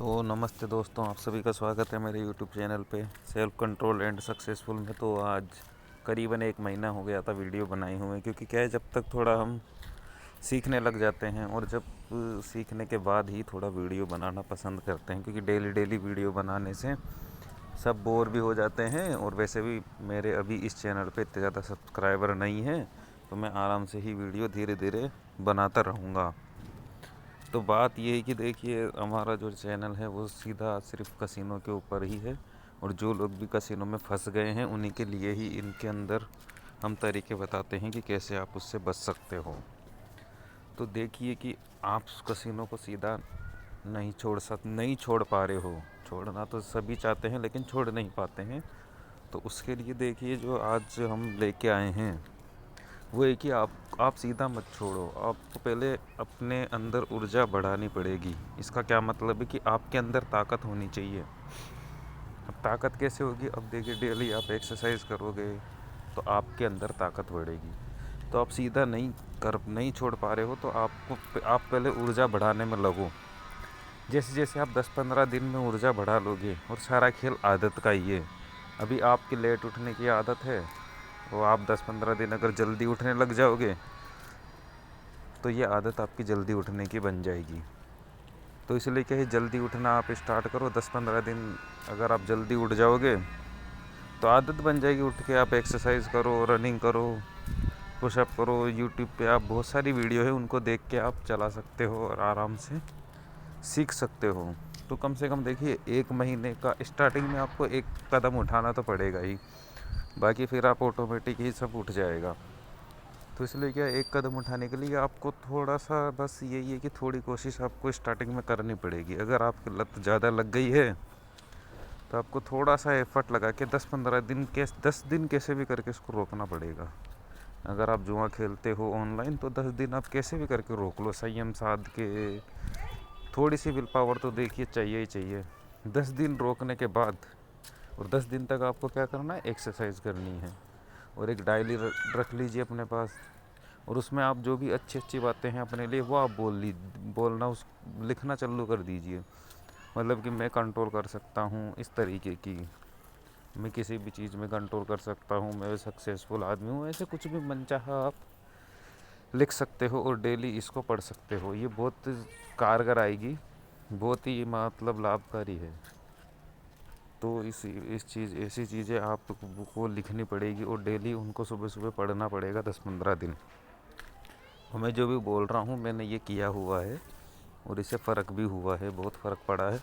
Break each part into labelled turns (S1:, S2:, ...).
S1: तो नमस्ते दोस्तों, आप सभी का स्वागत है मेरे यूट्यूब चैनल पे सेल्फ कंट्रोल एंड सक्सेसफुल में। तो आज करीबन 1 महीना हो गया था वीडियो बनाए हुए, क्योंकि क्या है, जब तक थोड़ा हम सीखने लग जाते हैं और जब सीखने के बाद ही थोड़ा वीडियो बनाना पसंद करते हैं, क्योंकि डेली डेली वीडियो बनाने से सब बोर भी हो जाते हैं। और वैसे भी मेरे अभी इस चैनल पे इतने ज़्यादा सब्सक्राइबर नहीं हैं, तो मैं आराम से ही वीडियो धीरे धीरे बनाता रहूँगा। तो बात ये है कि देखिए, हमारा जो चैनल है वो सीधा सिर्फ कसिनो के ऊपर ही है, और जो लोग भी कसिनो में फंस गए हैं उन्हीं के लिए ही इनके अंदर हम तरीके बताते हैं कि कैसे आप उससे बच सकते हो। तो देखिए कि आप कसिनो को सीधा नहीं छोड़ पा रहे हो। छोड़ना तो सभी चाहते हैं लेकिन छोड़ नहीं पाते हैं। तो उसके लिए देखिए, जो आज हम लेके आए हैं वो है कि आप सीधा मत छोड़ो। आपको पहले अपने अंदर ऊर्जा बढ़ानी पड़ेगी। इसका क्या मतलब है कि आपके अंदर ताकत होनी चाहिए। अब ताकत कैसे होगी? अब देखिए, डेली आप एक्सरसाइज करोगे तो आपके अंदर ताकत बढ़ेगी। तो आप सीधा नहीं छोड़ पा रहे हो, तो आप पहले ऊर्जा बढ़ाने में लगो। जैसे जैसे आप 10-15 दिन में ऊर्जा बढ़ा लोगे, और सारा खेल आदत का ही है। अभी आपकी लेट उठने की आदत है, वो आप 10-15 दिन अगर जल्दी उठने लग जाओगे तो ये आदत आपकी जल्दी उठने की बन जाएगी। तो इसलिए क्या है, जल्दी उठना आप स्टार्ट करो। 10-15 दिन अगर आप जल्दी उठ जाओगे तो आदत बन जाएगी। उठ के आप एक्सरसाइज करो, रनिंग करो, पुशअप करो। यूट्यूब पे आप बहुत सारी वीडियो है, उनको देख के आप चला सकते हो और आराम से सीख सकते हो। तो कम से कम देखिए, 1 महीने का स्टार्टिंग में आपको एक कदम उठाना तो पड़ेगा ही, बाकी फिर आप ऑटोमेटिक ही सब उठ जाएगा। तो इसलिए क्या, एक कदम उठाने के लिए आपको थोड़ा सा, बस यही है कि थोड़ी कोशिश आपको स्टार्टिंग में करनी पड़ेगी। अगर आपकी लत ज़्यादा लग गई है तो आपको थोड़ा सा एफर्ट लगा के 10 दिन कैसे भी करके इसको रोकना पड़ेगा। अगर आप जुआ खेलते हो ऑनलाइन, तो 10 दिन आप कैसे भी करके रोक लो, संयम साध के। थोड़ी सी विल पावर तो देखिए चाहिए ही चाहिए। 10 दिन रोकने के बाद, और 10 दिन तक आपको क्या करना है, एक्सरसाइज करनी है। और एक डायरी रख लीजिए अपने पास, और उसमें आप जो भी अच्छी अच्छी बातें हैं अपने लिए, वो आप बोलना, उस लिखना चालू कर दीजिए। मतलब कि मैं कंट्रोल कर सकता हूँ, इस तरीके की, मैं किसी भी चीज़ में कंट्रोल कर सकता हूँ, मैं सक्सेसफुल आदमी हूँ। ऐसे कुछ भी मनचाहा आप लिख सकते हो और डेली इसको पढ़ सकते हो। ये बहुत कारगर आएगी, बहुत ही मतलब लाभकारी है। तो इस चीज़ ऐसी चीज़ें आपको लिखनी पड़ेगी, और डेली उनको सुबह सुबह पढ़ना पड़ेगा 10-15 दिन। और मैं जो भी बोल रहा हूँ मैंने ये किया हुआ है, और इससे फ़र्क भी हुआ है, बहुत फ़र्क पड़ा है।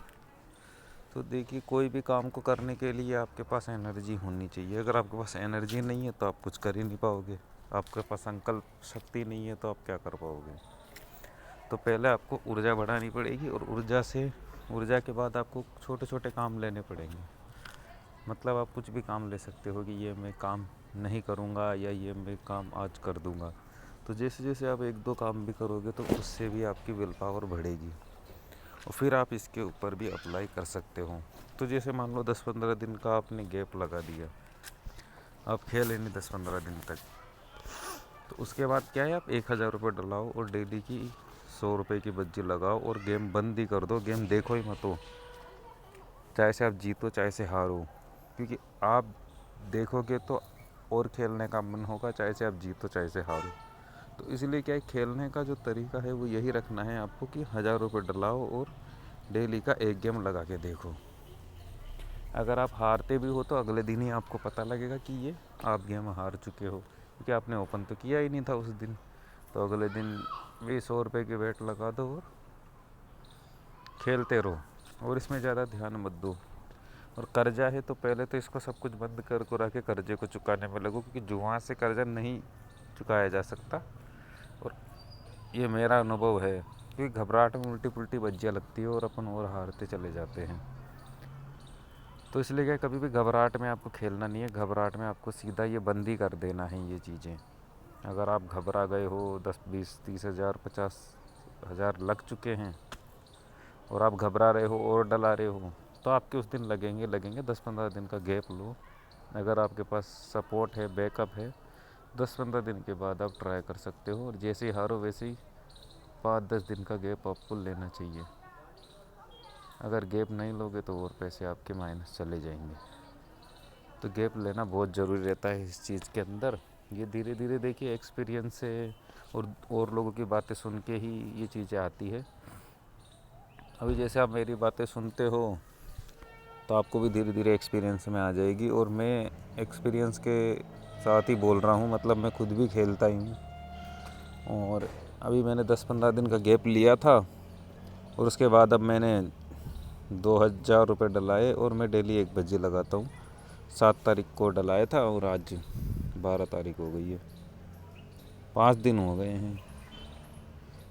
S1: तो देखिए, कोई भी काम को करने के लिए आपके पास एनर्जी होनी चाहिए। अगर आपके पास एनर्जी नहीं है तो आप कुछ कर ही नहीं पाओगे। आपके पास संकल्प शक्ति नहीं है तो आप क्या कर पाओगे? तो पहले आपको ऊर्जा बढ़ानी पड़ेगी, और ऊर्जा के बाद आपको छोटे छोटे काम लेने पड़ेंगे। मतलब आप कुछ भी काम ले सकते हो कि ये मैं काम नहीं करूँगा, या ये मैं काम आज कर दूँगा। तो जैसे जैसे आप 1-2 काम भी करोगे तो उससे भी आपकी विल पावर बढ़ेगी, और फिर आप इसके ऊपर भी अप्लाई कर सकते हो। तो जैसे मान लो 10-15 दिन का आपने गैप लगा दिया, आप खेले नहीं 10-15 दिन तक, तो उसके बाद क्या है, आप 1,000 रुपये डलाओ और डेली की 100 रुपये की बज्जी लगाओ, और गेम बंद ही कर दो। गेम देखो ही मत हो, चाहे से आप जीतो चाहे से हारो। क्योंकि आप देखोगे तो और खेलने का मन होगा, चाहे से आप जीतो चाहे से हारो। तो इसलिए क्या है, खेलने का जो तरीका है वो यही रखना है आपको कि 1,000 रुपये डलाओ और डेली का एक गेम लगा के देखो। अगर आप हारते भी हो तो अगले दिन ही आपको पता लगेगा कि ये आप गेम हार चुके हो, क्योंकि आपने ओपन तो किया ही नहीं था उस दिन। तो अगले दिन भी 100 रुपये की बेट लगा दो और खेलते रहो, और इसमें ज़्यादा ध्यान मत दो। और कर्जा है तो पहले तो इसको सब कुछ बंद कर के कर्जे को चुकाने में लगो, क्योंकि जुआ से कर्जा नहीं चुकाया जा सकता। और ये मेरा अनुभव है, क्योंकि घबराहट में उल्टी पुल्टी बज्जियाँ लगती है और अपन और हारते चले जाते हैं। तो इसलिए क्या, कभी भी घबराहट में आपको खेलना नहीं है। घबराहट में आपको सीधा ये बंद ही कर देना है ये चीज़ें। अगर आप घबरा गए हो, 10, 20, 30 हज़ार, 50 हज़ार लग चुके हैं, और आप घबरा रहे हो और डला रहे हो, तो आपके उस दिन लगेंगे 10-15 दिन का गैप लो। अगर आपके पास सपोर्ट है, बैकअप है, 10-15 दिन के बाद आप ट्राई कर सकते हो। और जैसे ही हारो वैसे ही 5-10 दिन का गैप आपको लेना चाहिए। अगर गैप नहीं लोगे तो और पैसे आपके माइनस चले जाएंगे। तो गैप लेना बहुत ज़रूरी रहता है इस चीज़ के अंदर। ये धीरे धीरे देखिए एक्सपीरियंस से और लोगों की बातें सुन के ही ये चीज़ें आती है। अभी जैसे आप मेरी बातें सुनते हो तो आपको भी धीरे धीरे एक्सपीरियंस में आ जाएगी। और मैं एक्सपीरियंस के साथ ही बोल रहा हूँ, मतलब मैं खुद भी खेलता ही हूँ। और अभी मैंने 10-15 दिन का गैप लिया था और उसके बाद अब मैंने 2000 रुपये डलाए और मैं डेली 1 बजे लगाता हूँ। 7 तारीख को डलाया था और आज 12 तारीख हो गई है, 5 दिन हो गए हैं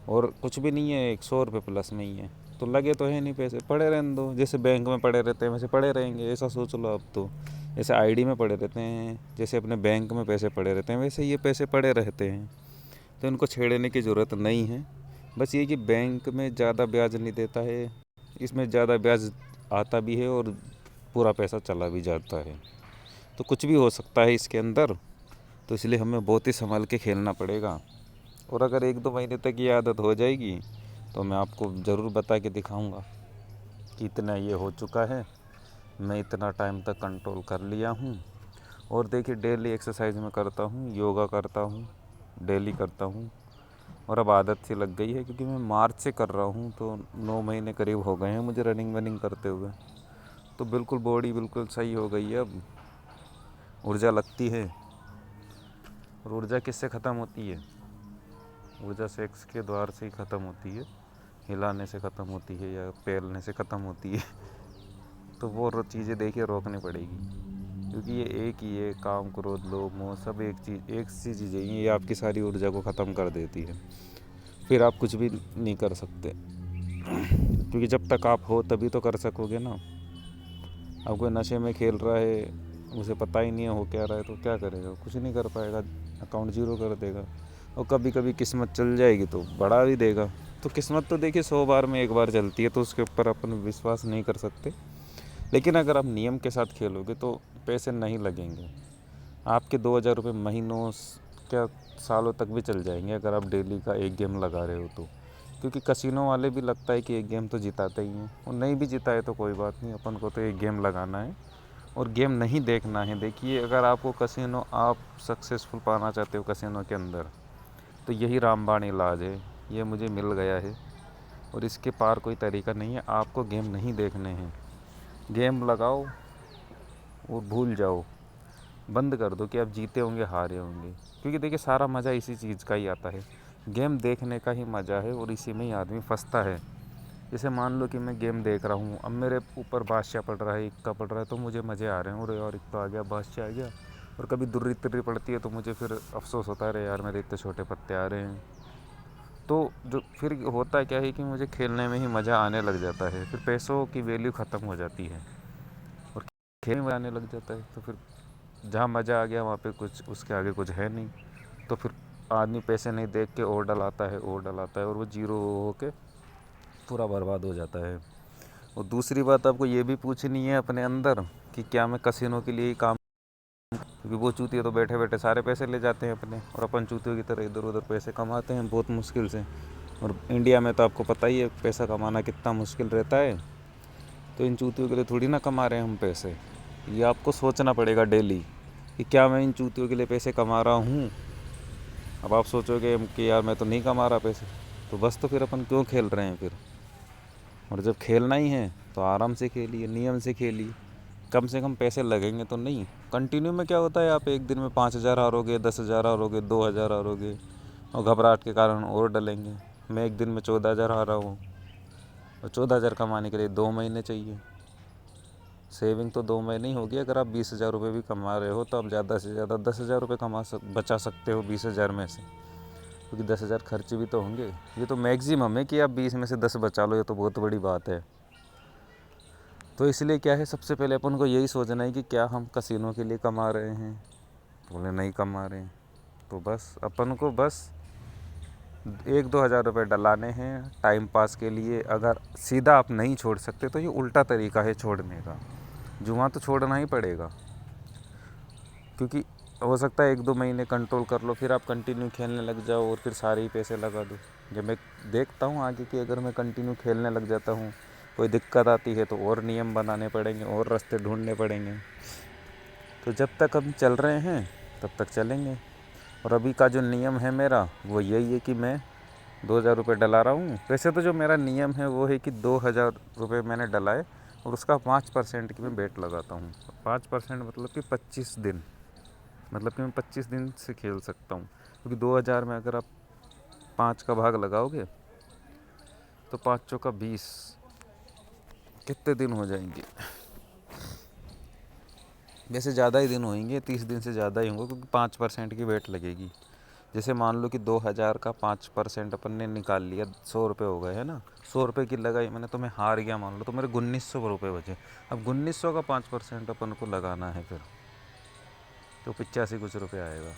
S1: और कुछ भी नहीं है, 100 रुपये प्लस में ही है। तो लगे तो है नहीं पैसे, पड़े रहने दो। जैसे बैंक में पड़े रहते हैं वैसे पड़े रहेंगे, ऐसा सोच लो अब तो। जैसे आईडी में पड़े रहते हैं, जैसे अपने बैंक में पैसे पड़े रहते हैं, वैसे ये पैसे पड़े रहते हैं। तो इनको छेड़ने की ज़रूरत नहीं है। बस ये कि बैंक में ज़्यादा ब्याज नहीं देता है, इसमें ज़्यादा ब्याज आता भी है और पूरा पैसा चला भी जाता है। तो कुछ भी हो सकता है इसके अंदर। तो इसलिए हमें बहुत ही संभाल के खेलना पड़ेगा। और अगर 1-2 महीने तक ये आदत हो जाएगी तो मैं आपको ज़रूर बता के दिखाऊंगा कि इतना ये हो चुका है, मैं इतना टाइम तक कंट्रोल कर लिया हूँ। और देखिए डेली एक्सरसाइज में करता हूँ, योगा करता हूँ, डेली करता हूँ। और अब आदत सी लग गई है क्योंकि मैं मार्च से कर रहा हूँ, तो 9 महीने करीब हो गए हैं मुझे रनिंग वनिंग करते हुए। तो बिल्कुल बॉडी बिल्कुल सही हो गई है अब, ऊर्जा लगती है। और ऊर्जा किससे ख़त्म होती है? ऊर्जा सेक्स के द्वार से ही ख़त्म होती है, हिलाने से ख़त्म होती है या पेलने से ख़त्म होती है। तो वो चीज़ें देखिए रोकनी पड़ेगी, क्योंकि ये एक ही है, काम क्रोध लोभ मोह सब एक सी चीज़ें ही, ये आपकी सारी ऊर्जा को ख़त्म कर देती है। फिर आप कुछ भी नहीं कर सकते, क्योंकि जब तक आप हो तभी तो कर सकोगे ना। अब कोई नशे में खेल रहा है, उसे पता ही नहीं है हो क्या रहा है, तो क्या करेगा? कुछ नहीं कर पाएगा, अकाउंट ज़ीरो कर देगा। और कभी कभी किस्मत चल जाएगी तो बढ़ा भी देगा। तो किस्मत तो देखिए 100 बार में 1 बार चलती है, तो उसके ऊपर अपन विश्वास नहीं कर सकते। लेकिन अगर आप नियम के साथ खेलोगे तो पैसे नहीं लगेंगे आपके। 2000 रुपये महीनों क्या सालों तक भी चल जाएंगे अगर आप डेली का एक गेम लगा रहे हो तो। क्योंकि कसिनो वाले भी लगता है कि एक गेम तो जिताते ही हैं, और नहीं भी जिताए तो कोई बात नहीं, अपन को तो एक गेम लगाना है और गेम नहीं देखना है। देखिए अगर आपको कसिनो आप सक्सेसफुल पाना चाहते हो कसिनो के अंदर, तो यही रामबाण इलाज है, ये मुझे मिल गया है और इसके पार कोई तरीका नहीं है। आपको गेम नहीं देखने हैं, गेम लगाओ और भूल जाओ, बंद कर दो कि आप जीते होंगे हारे होंगे। क्योंकि देखिए सारा मज़ा इसी चीज़ का ही आता है, गेम देखने का ही मज़ा है, और इसी में ही आदमी फंसता है। जैसे मान लो कि मैं गेम देख रहा हूँ, अब मेरे ऊपर बादशाह पड़ रहा है, इक्का पड़ रहा है, तो मुझे मज़े आ रहे हैं, और यार इक्का आ गया, बादशाह आ गया। और कभी दुर्री तिर्री पड़ती है तो मुझे फिर अफसोस होता है, अरे यार मेरे इतने छोटे पत्ते आ रहे हैं। तो जो फिर होता क्या है कि मुझे खेलने में ही मज़ा आने लग जाता है, फिर पैसों की वैल्यू ख़त्म हो जाती है और खेलने में आने लग जाता है। तो फिर जहाँ मज़ा आ गया वहाँ पे कुछ उसके आगे कुछ है नहीं। तो फिर आदमी पैसे नहीं देख के और डलाता है और वो जीरो हो के पूरा बर्बाद हो जाता है। और दूसरी बात आपको ये भी पूछनी है अपने अंदर कि क्या मैं कसिनो के लिए ही काम, क्योंकि वो चूतिए तो बैठे बैठे सारे पैसे ले जाते हैं अपने, और अपन चूतियों की तरह इधर उधर पैसे कमाते हैं बहुत मुश्किल से। और इंडिया में तो आपको पता ही है पैसा कमाना कितना मुश्किल रहता है। तो इन चूतियों के लिए थोड़ी ना कमा रहे हैं हम पैसे। ये आपको सोचना पड़ेगा डेली कि क्या मैं इन चूतियों के लिए पैसे कमा रहा हूँ। अब आप सोचोगे कि यार मैं तो नहीं कमा रहा पैसे, तो बस तो फिर अपन क्यों खेल रहे हैं फिर। और जब खेलना ही है तो आराम से खेलिए, नियम से खेलिए, कम से कम पैसे लगेंगे तो नहीं। कंटिन्यू में क्या होता है, आप एक दिन में 5000 हारोगे, 10,000 हारोगे, 2000 हारोगे, और घबराहट के कारण और डलेंगे। मैं एक दिन में 14,000 हारा हूँ, और 14,000 कमाने के लिए 2 महीने चाहिए। सेविंग तो 2 महीने ही होगी। अगर आप 20,000 रुपये भी कमा रहे हो तो आप ज़्यादा से ज़्यादा 10,000 रुपये बचा सकते हो 20,000 में से, क्योंकि 10,000 खर्चे भी तो होंगे। ये तो मैक्सिमम है कि आप 20 में से 10 बचा लो, ये तो बहुत बड़ी बात है। तो इसलिए क्या है, सबसे पहले अपन को यही सोचना है कि क्या हम कसिनो के लिए कमा रहे हैं। बोले नहीं कमा रहे हैं, तो बस अपन को बस 1-2 हज़ार रुपये डलाने हैं टाइम पास के लिए। अगर सीधा आप नहीं छोड़ सकते तो ये उल्टा तरीका है छोड़ने का, जुआ तो छोड़ना ही पड़ेगा। क्योंकि हो सकता है 1-2 महीने कंट्रोल कर लो, फिर आप कंटिन्यू खेलने लग जाओ और फिर सारे ही पैसे लगा दो। जब मैं देखता हूँ आगे कि अगर मैं कंटिन्यू खेलने लग जाता हूँ कोई दिक्कत आती है तो और नियम बनाने पड़ेंगे और रास्ते ढूंढने पड़ेंगे। तो जब तक हम चल रहे हैं तब तक चलेंगे। और अभी का जो नियम है मेरा वो यही है कि मैं 2,000 रुपये डला रहा हूँ। वैसे तो जो मेरा नियम है वो है कि 2,000 रुपये मैंने डलाए और उसका 5% की मैं बेट लगाता हूँ। 5% मतलब कि 25 दिन, मतलब कि मैं 25 दिन से खेल सकता हूँ। क्योंकि 2,000 में अगर आप 5 का भाग लगाओगे तो 5 चौका 20, कितने दिन हो जाएंगे? वैसे ज़्यादा ही दिन होंगे, 30 दिन से ज़्यादा ही होंगे, क्योंकि 5% की वेट लगेगी। जैसे मान लो कि 2,000 का 5% अपन ने निकाल लिया, 100 रुपये हो गए है ना। 100 रुपये की लगाई मैंने तो मैं हार गया मान लो, तो मेरे 1,900 रुपये बचे। अब 1,900 का 5% अपन को लगाना है फिर, तो 85 कुछ रुपये आएगा।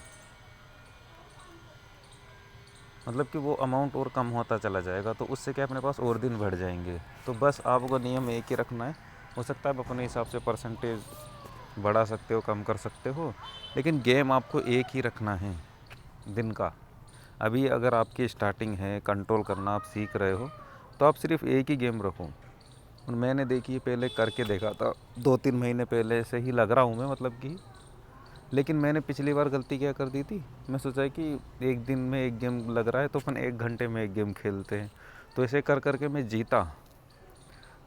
S1: मतलब कि वो अमाउंट और कम होता चला जाएगा, तो उससे क्या अपने पास और दिन बढ़ जाएंगे। तो बस आपको नियम एक ही रखना है। हो सकता है आप अपने हिसाब से परसेंटेज बढ़ा सकते हो, कम कर सकते हो, लेकिन गेम आपको एक ही रखना है दिन का। अभी अगर आपकी स्टार्टिंग है, कंट्रोल करना आप सीख रहे हो, तो आप सिर्फ एक ही गेम रखो। और मैंने देखिए पहले करके देखा था, 2-3 महीने पहले से ही लग रहा हूँ मैं, मतलब कि, लेकिन मैंने पिछली बार गलती क्या कर दी थी, मैं सोचा कि एक दिन में एक गेम लग रहा है तो अपन 1 घंटे में एक गेम खेलते हैं। तो ऐसे कर करके मैं जीता।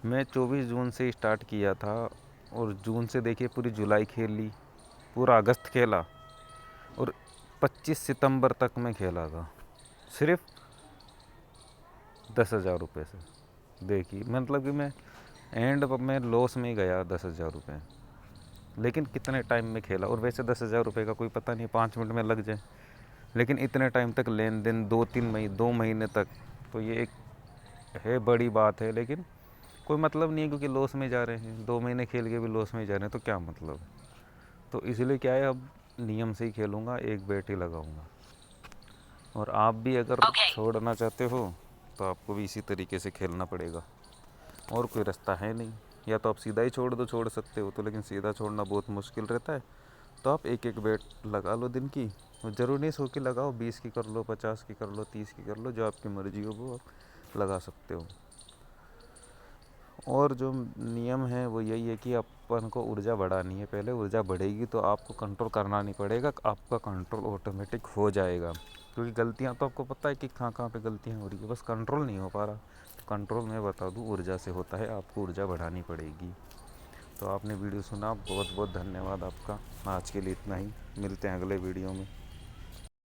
S1: मैं 24 जून से स्टार्ट किया था और जून से देखिए पूरी जुलाई खेल ली, पूरा अगस्त खेला और 25 सितंबर तक मैं खेला था सिर्फ 10,000 रुपये से। देखिए मतलब कि मैं एंड में लॉस में ही गया 10,000 रुपये, लेकिन कितने टाइम में खेला। और वैसे 10,000 रुपये का कोई पता नहीं 5 मिनट में लग जाए, लेकिन इतने टाइम तक लेन देन 2 महीने तक, तो ये एक है बड़ी बात है। लेकिन कोई मतलब नहीं है, क्योंकि लॉस में जा रहे हैं, 2 महीने खेल के भी लॉस में जा रहे हैं, तो क्या मतलब। तो इसलिए क्या है, अब नियम से ही खेलूँगा, एक बैट ही लगाऊँगा। और आप भी अगर छोड़ना चाहते हो तो आपको भी इसी तरीके से खेलना पड़ेगा, और कोई रास्ता है नहीं। या तो आप सीधा ही छोड़ दो, छोड़ सकते हो तो, लेकिन सीधा छोड़ना बहुत मुश्किल रहता है। तो आप एक एक बैट लगा लो दिन की। ज़रूरी नहीं 100 की लगाओ, 20 की कर लो, 50 की कर लो, 30 की कर लो, जो आपकी मर्ज़ी हो वो आप लगा सकते हो। और जो नियम है वो यही है कि अपन को ऊर्जा बढ़ानी है। पहले ऊर्जा बढ़ेगी तो आपको कंट्रोल करना नहीं पड़ेगा, आपका कंट्रोल ऑटोमेटिक हो जाएगा। क्योंकि गलतियां तो आपको पता है कि कहाँ कहाँ पे गलतियां हो रही है, बस कंट्रोल नहीं हो पा रहा। तो कंट्रोल मैं बता दूं ऊर्जा से होता है, आपको ऊर्जा बढ़ानी पड़ेगी। तो आपने वीडियो सुना, बहुत बहुत धन्यवाद आपका। आज के लिए इतना ही, मिलते हैं अगले वीडियो में।